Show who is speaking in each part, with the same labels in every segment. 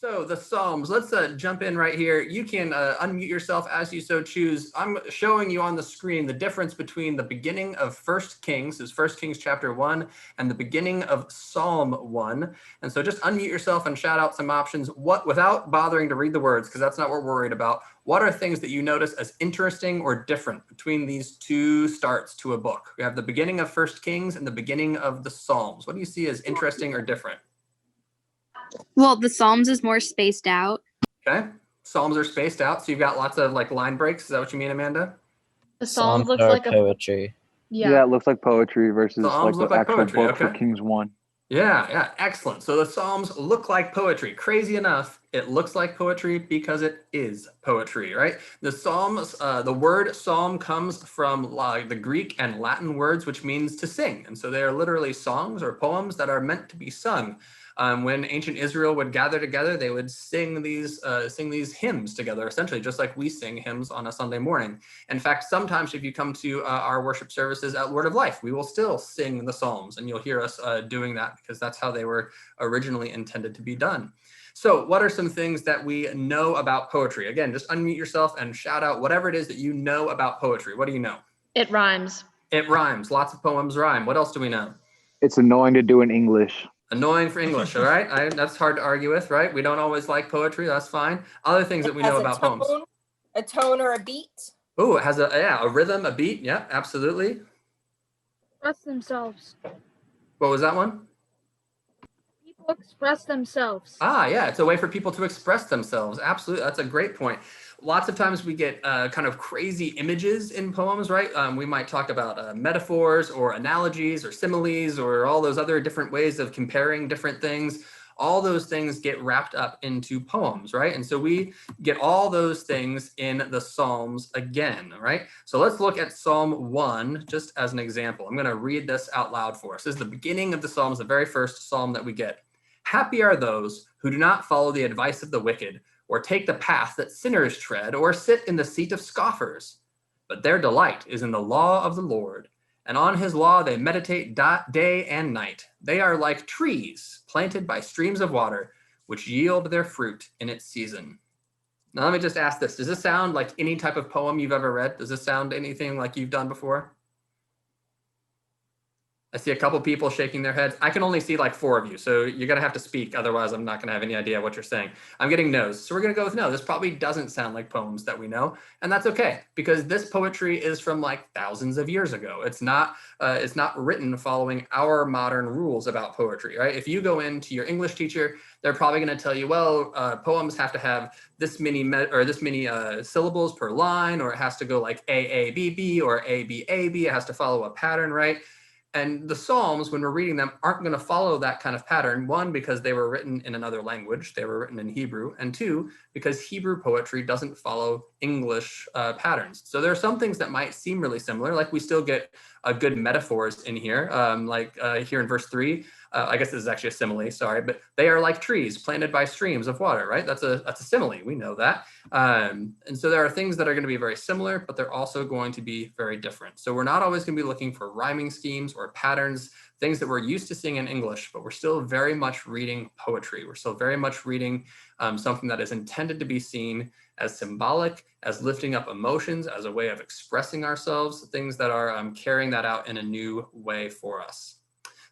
Speaker 1: So the Psalms, let's jump in right here. You can unmute yourself as you so choose. I'm showing you on the screen the difference between the beginning of First Kings, is First Kings chapter 1, and the beginning of Psalm 1. And so just unmute yourself and shout out some options without bothering to read the words, because that's not what we're worried about. What are things that you notice as interesting or different between these two starts to a book? We have the beginning of First Kings and the beginning of the Psalms. What do you see as interesting or different?
Speaker 2: Well, the Psalms is more spaced out.
Speaker 1: Okay. Psalms are spaced out, so you've got lots of like line breaks. Is that what you mean, Amanda?
Speaker 3: The Psalms looks
Speaker 4: are
Speaker 3: like
Speaker 4: poetry.
Speaker 5: Yeah, it looks like poetry versus
Speaker 1: Psalms
Speaker 5: like
Speaker 1: look
Speaker 5: the
Speaker 1: like
Speaker 5: actual
Speaker 1: poetry,
Speaker 5: book for
Speaker 1: okay.
Speaker 5: Kings 1.
Speaker 1: Yeah, excellent. So the Psalms look like poetry. Crazy enough, it looks like poetry because it is poetry, right? The Psalms, the word psalm comes from the Greek and Latin words, which means to sing. And so they are literally songs or poems that are meant to be sung. When ancient Israel would gather together, they would sing these hymns together, essentially, just like we sing hymns on a Sunday morning. In fact, sometimes if you come to our worship services at Word of Life, we will still sing the Psalms, and you'll hear us doing that because that's how they were originally intended to be done. So what are some things that we know about poetry? Again, just unmute yourself and shout out whatever it is that you know about poetry. What do you know?
Speaker 3: It rhymes.
Speaker 1: It rhymes. Lots of poems rhyme. What else do we know?
Speaker 5: It's annoying to do in English.
Speaker 1: Annoying for English, all right? That's hard to argue with, right? We don't always like poetry. That's fine. Other things that we know about poems.
Speaker 6: A tone or a beat.
Speaker 1: Oh, it has a rhythm, a beat. Yeah, absolutely.
Speaker 7: Express themselves.
Speaker 1: What was that one?
Speaker 7: People express themselves.
Speaker 1: Ah, yeah, it's a way for people to express themselves. Absolutely, that's a great point. Lots of times we get kind of crazy images in poems, right? We might talk about metaphors or analogies or similes or all those other different ways of comparing different things. All those things get wrapped up into poems, right? And so we get all those things in the Psalms again, right? So let's look at Psalm 1 just as an example. I'm going to read this out loud for us. This is the beginning of the Psalms, the very first Psalm that we get. Happy are those who do not follow the advice of the wicked, or take the path that sinners tread, or sit in the seat of scoffers. But their delight is in the law of the Lord, and on his law they meditate day and night. They are like trees planted by streams of water, which yield their fruit in its season. Now let me just ask this. Does this sound like any type of poem you've ever read? Does this sound anything like you've done before? I see a couple people shaking their heads. I can only see like 4 of you, so you're gonna have to speak. Otherwise, I'm not gonna have any idea what you're saying. I'm getting no's, so we're gonna go with no. This probably doesn't sound like poems that we know, and that's okay because this poetry is from like thousands of years ago. It's not written following our modern rules about poetry, right? If you go into your English teacher, they're probably gonna tell you, well, poems have to have this many syllables per line, or it has to go like A A B B or A B A B. It has to follow a pattern, right? And the Psalms, when we're reading them, aren't going to follow that kind of pattern. One, because they were written in another language. They were written in Hebrew. And two, because Hebrew poetry doesn't follow English patterns. So there are some things that might seem really similar, like we still get good metaphors in here, here in verse 3. I guess this is actually a simile, sorry, but they are like trees planted by streams of water, right? That's a simile, we know that. And so there are things that are going to be very similar, but they're also going to be very different. So we're not always going to be looking for rhyming schemes or patterns, things that we're used to seeing in English, but we're still very much reading poetry. We're still very much reading something that is intended to be seen as symbolic, as lifting up emotions, as a way of expressing ourselves, things that are carrying that out in a new way for us.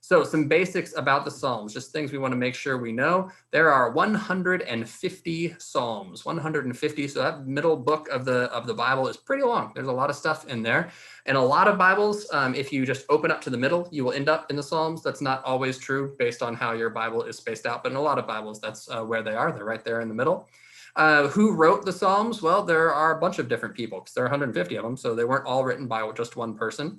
Speaker 1: So some basics about the Psalms, just things we want to make sure we know. There are 150 Psalms, 150. So that middle book of the Bible is pretty long. There's a lot of stuff in there. And a lot of Bibles, if you just open up to the middle, you will end up in the Psalms. That's not always true based on how your Bible is spaced out. But in a lot of Bibles, that's where they are. They're right there in the middle. Who wrote the Psalms? Well, there are a bunch of different people because there are 150 of them. So they weren't all written by just one person.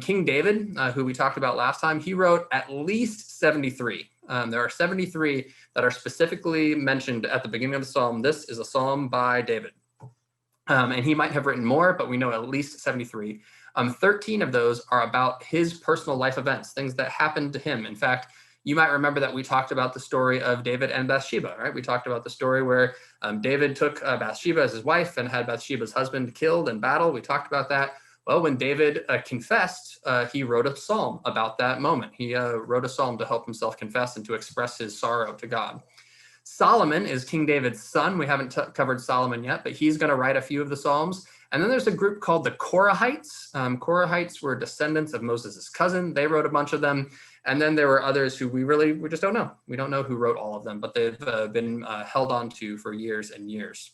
Speaker 1: King David, who we talked about last time, he wrote at least 73. There are 73 that are specifically mentioned at the beginning of the Psalm. This is a Psalm by David. And he might have written more, but we know at least 73. 13 of those are about his personal life events, things that happened to him. In fact, you might remember that we talked about the story of David and Bathsheba, right? We talked about the story where David took Bathsheba as his wife and had Bathsheba's husband killed in battle. We talked about that. Well, when David confessed, he wrote a psalm about that moment. He wrote a psalm to help himself confess and to express his sorrow to God. Solomon is King David's son. We haven't covered Solomon yet, but he's going to write a few of the Psalms. And then there's a group called the Korahites. Korahites were descendants of Moses' cousin. They wrote a bunch of them. And then there were others who we just don't know. We don't know who wrote all of them, but they've been held on to for years and years.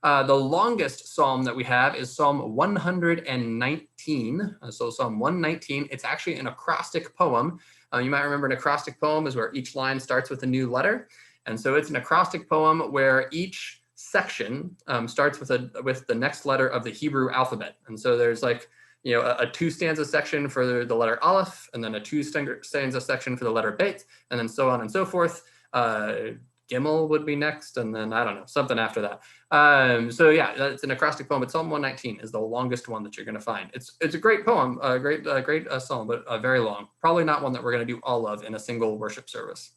Speaker 1: The longest psalm that we have is Psalm 119. So Psalm 119, it's actually an acrostic poem. You might remember an acrostic poem is where each line starts with a new letter. And so it's an acrostic poem where each section starts with the next letter of the Hebrew alphabet. And so there's like, a 2-stanza section for the letter Aleph, and then a 2-stanza section for the letter Bet, and then so on and so forth. Gimel would be next, and then I don't know, something after that. So yeah, that's an acrostic poem, but Psalm 119 is the longest one that you're going to find. It's a great poem, a great psalm, but very long. Probably not one that we're going to do all of in a single worship service.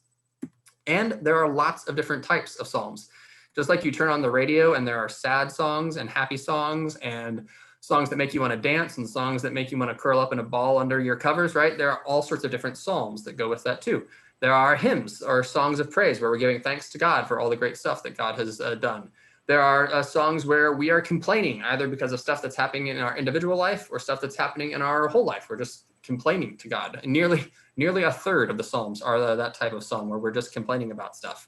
Speaker 1: And there are lots of different types of psalms. Just like you turn on the radio and there are sad songs and happy songs and songs that make you want to dance and songs that make you want to curl up in a ball under your covers, right? There are all sorts of different psalms that go with that too. There are hymns or songs of praise where we're giving thanks to God for all the great stuff that God has done. There are songs where we are complaining, either because of stuff that's happening in our individual life or stuff that's happening in our whole life. We're just complaining to God. And nearly a third of the psalms are that type of psalm where we're just complaining about stuff.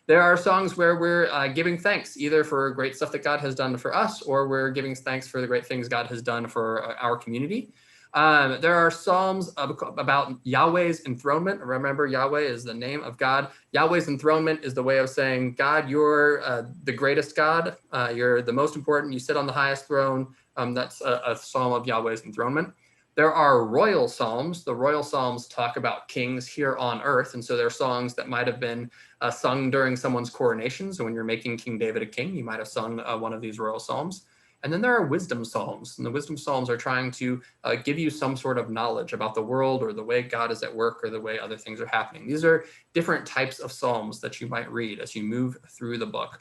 Speaker 1: There are songs where we're giving thanks, either for great stuff that God has done for us, or we're giving thanks for the great things God has done for our community. There are psalms about Yahweh's enthronement. Remember, Yahweh is the name of God. Yahweh's enthronement is the way of saying, God, you're the greatest God. You're the most important. You sit on the highest throne. That's a psalm of Yahweh's enthronement. There are royal psalms. The royal psalms talk about kings here on earth. And so they're songs that might have been sung during someone's coronation. So when you're making King David a king, you might have sung one of these royal psalms. And then there are wisdom psalms. And the wisdom psalms are trying to give you some sort of knowledge about the world or the way God is at work or the way other things are happening. These are different types of psalms that you might read as you move through the book.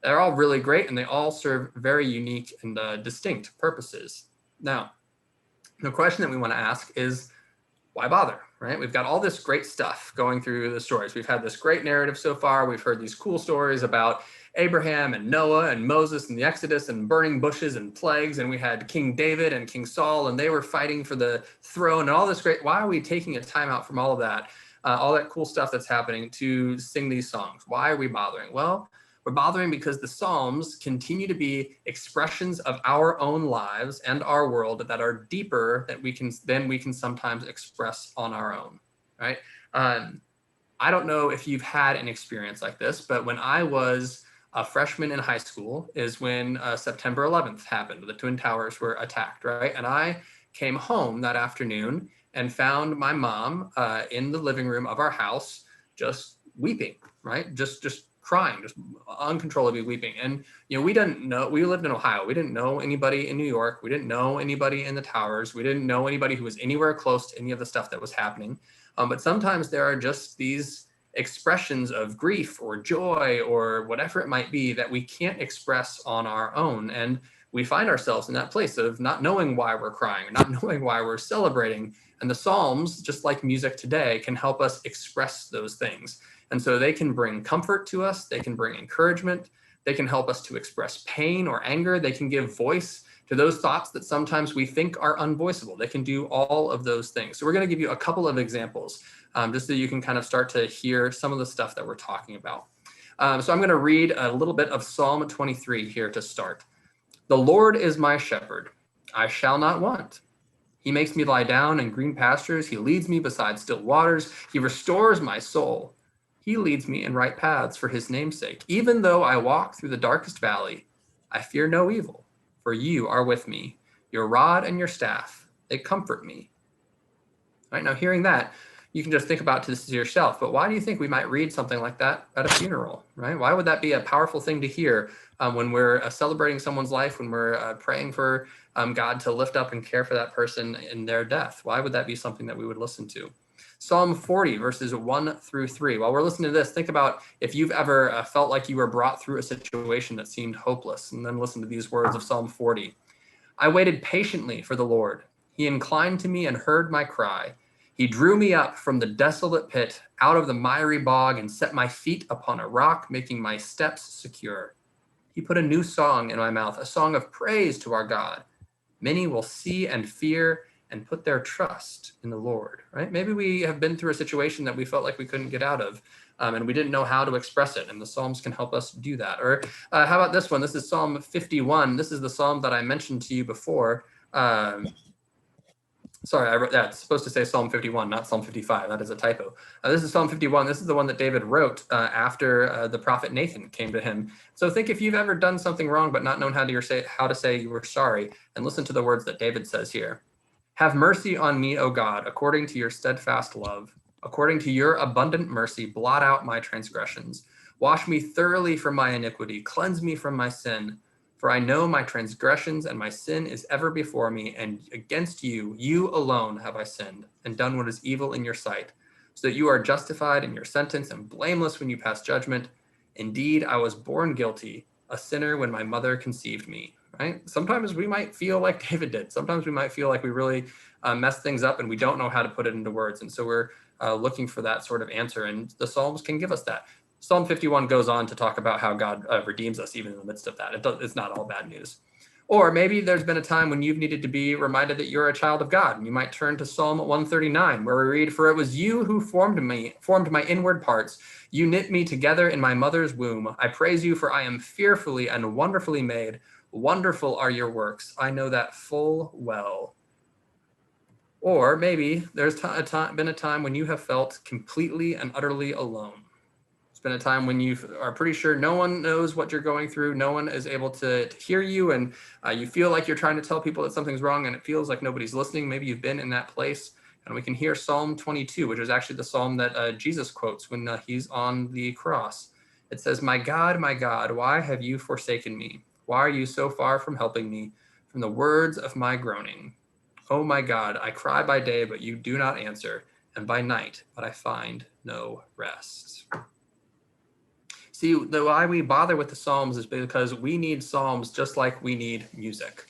Speaker 1: They're all really great, and they all serve very unique and distinct purposes. Now, the question that we want to ask is, why bother, right? We've got all this great stuff going through the stories. We've had this great narrative so far. We've heard these cool stories about Abraham and Noah and Moses and the Exodus and burning bushes and plagues. And we had King David and King Saul, and they were fighting for the throne and all this great. Why are we taking a time out from all of that, all that cool stuff that's happening to sing these songs? Why are we bothering? Well, we're bothering because the Psalms continue to be expressions of our own lives and our world that are deeper than we can sometimes express on our own, right? I don't know if you've had an experience like this, but when I was a freshman in high school is when September 11th happened. The Twin Towers were attacked, right? And I came home that afternoon and found my mom in the living room of our house just weeping, right? Just crying, just uncontrollably weeping. And, we lived in Ohio. We didn't know anybody in New York. We didn't know anybody in the towers. We didn't know anybody who was anywhere close to any of the stuff that was happening. But sometimes there are just these expressions of grief or joy or whatever it might be that we can't express on our own. And we find ourselves in that place of not knowing why we're crying or not knowing why we're celebrating. And the Psalms, just like music today, can help us express those things. And so they can bring comfort to us. They can bring encouragement. They can help us to express pain or anger. They can give voice to those thoughts that sometimes we think are unvoiceable. They can do all of those things. So we're going to give you a couple of examples just so you can kind of start to hear some of the stuff that we're talking about. So I'm going to read a little bit of Psalm 23 here to start. The Lord is my shepherd. I shall not want. He makes me lie down in green pastures. He leads me beside still waters. He restores my soul. He leads me in right paths for his name's sake. Even though I walk through the darkest valley, I fear no evil, for you are with me. Your rod and your staff, they comfort me. All right, now hearing that, you can just think about this to yourself, but why do you think we might read something like that at a funeral, right? Why would that be a powerful thing to hear when we're celebrating someone's life, when we're praying for God to lift up and care for that person in their death? Why would that be something that we would listen to? Psalm 40, verses 1 through 3. While we're listening to this, think about if you've ever felt like you were brought through a situation that seemed hopeless, and then listen to these words of Psalm 40. I waited patiently for the Lord. He inclined to me and heard my cry. He drew me up from the desolate pit, out of the miry bog, and set my feet upon a rock, making my steps secure. He put a new song in my mouth, a song of praise to our God. Many will see and fear and put their trust in the Lord, right? Maybe we have been through a situation that we felt like we couldn't get out of, and we didn't know how to express it, and the Psalms can help us do that. Or how about this one? This is Psalm 51. This is the Psalm that I mentioned to you before. Sorry, I wrote that. It's supposed to say Psalm 51, not Psalm 55. That is a typo. This is Psalm 51. This is the one that David wrote after the prophet Nathan came to him. So think if you've ever done something wrong but not known how to say you were sorry, and listen to the words that David says here. Have mercy on me, O God, according to your steadfast love. According to your abundant mercy, blot out my transgressions. Wash me thoroughly from my iniquity. Cleanse me from my sin. For I know my transgressions and my sin is ever before me, and against you, you alone have I sinned, and done what is evil in your sight, so that you are justified in your sentence and blameless when you pass judgment. Indeed, I was born guilty, a sinner when my mother conceived me. Right? Sometimes we might feel like David did. Sometimes we might feel like we really messed things up and we don't know how to put it into words. And so we're looking for that sort of answer, and the Psalms can give us that. Psalm 51 goes on to talk about how God redeems us even in the midst of that. It's not all bad news. Or maybe there's been a time when you've needed to be reminded that you're a child of God, and you might turn to Psalm 139, where we read, "For it was you who formed my inward parts. You knit me together in my mother's womb. I praise you, for I am fearfully and wonderfully made. Wonderful are your works. I know that full well." Or maybe there's been a time when you have felt completely and utterly alone. It's been a time when you are pretty sure no one knows what you're going through. No one is able to hear you, and you feel like you're trying to tell people that something's wrong, and it feels like nobody's listening. Maybe you've been in that place, and we can hear Psalm 22, which is actually the psalm that Jesus quotes when he's on the cross. It says, my God, why have you forsaken me? Why are you so far from helping me, from the words of my groaning? Oh my God, I cry by day, but you do not answer, and by night, but I find no rest." See, the why we bother with the Psalms is because we need Psalms just like we need music.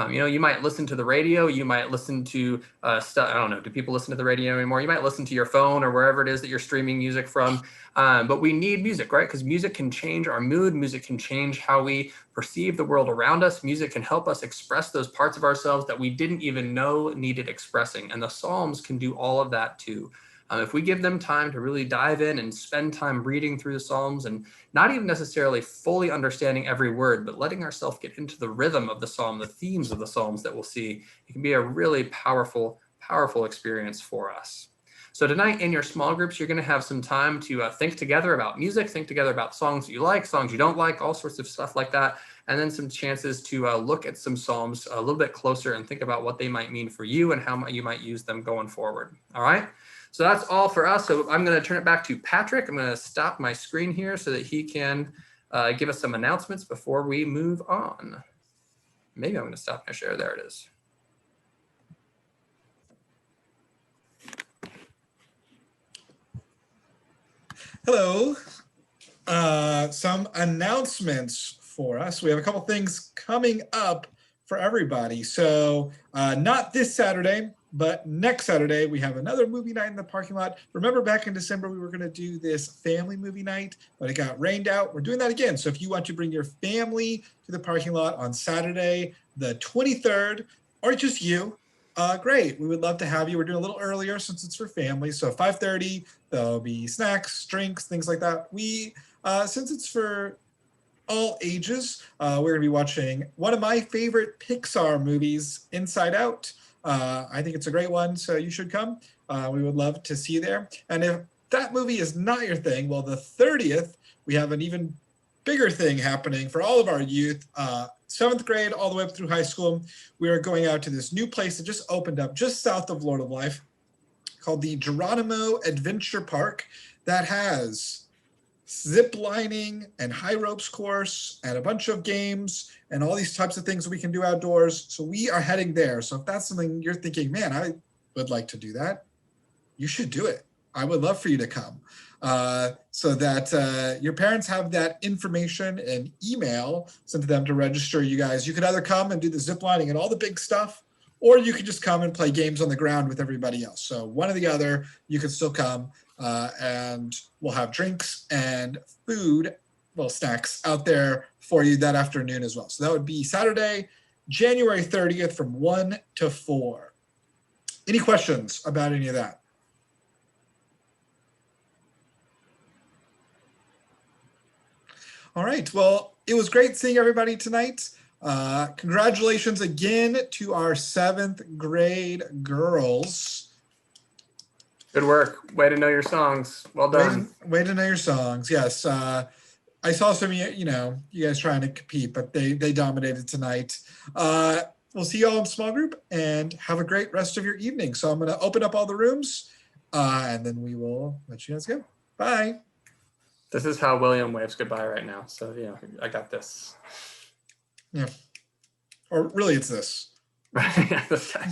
Speaker 1: You might listen to the radio, you might listen to stuff. I don't know, do people listen to the radio anymore? You might listen to your phone or wherever it is that you're streaming music from. But we need music, right? Because music can change our mood. Music can change how we perceive the world around us. Music can help us express those parts of ourselves that we didn't even know needed expressing. And the Psalms can do all of that too. If we give them time to really dive in and spend time reading through the Psalms and not even necessarily fully understanding every word, but letting ourselves get into the rhythm of the Psalm, the themes of the Psalms that we'll see, it can be a really powerful, powerful experience for us. So tonight in your small groups, you're going to have some time to think together about music, think together about songs that you like, songs you don't like, all sorts of stuff like that, and then some chances to look at some Psalms a little bit closer and think about what they might mean for you and how you might use them going forward. All right? So that's all for us. So I'm going to turn it back to Patrick. I'm going to stop my screen here so that he can give us some announcements before we move on. Maybe I'm going to stop my share. There it is.
Speaker 4: Hello. Some announcements for us. We have a couple things coming up for everybody. So not this Saturday, but next Saturday, we have another movie night in the parking lot. Remember back in December, we were going to do this family movie night, but it got rained out. We're doing that again. So if you want to bring your family to the parking lot on Saturday, the 23rd, or just you, great. We would love to have you. We're doing a little earlier since it's for families. So 5:30, there'll be snacks, drinks, things like that. Since it's for all ages, we're going to be watching one of my favorite Pixar movies, Inside Out. I think it's a great one, so you should come. We would love to see you there. And if that movie is not your thing, well, the 30th, we have an even bigger thing happening for all of our youth. 7th grade all the way up through high school. We are going out to this new place that just opened up just south of Lord of Life called the Geronimo Adventure Park that has zip lining and high ropes course and a bunch of games and all these types of things that we can do outdoors. So we are heading there. So if that's something you're thinking, man, I would like to do that, you should do it. I would love for you to come so that your parents have that information and email sent to them to register you guys. You could either come and do the zip lining and all the big stuff, or you can just come and play games on the ground with everybody else. So one or the other, you can still come, and we'll have drinks and food, well, snacks out there for you that afternoon as well. So that would be Saturday, January 30th from 1 to 4. Any questions about any of that? All right. Well, it was great seeing everybody tonight. Congratulations again to our 7th grade girls.
Speaker 1: Good work. Way to know your songs. Well done.
Speaker 4: Way to know your songs. Yes. I saw some, you guys trying to compete, but they dominated tonight. We'll see you all in small group and have a great rest of your evening. So I'm going to open up all the rooms, and then we will let you guys go. Bye.
Speaker 1: This is how William waves goodbye right now. So, I got this.
Speaker 4: Yeah. Or really, it's this.
Speaker 1: Right. Yeah, this guy.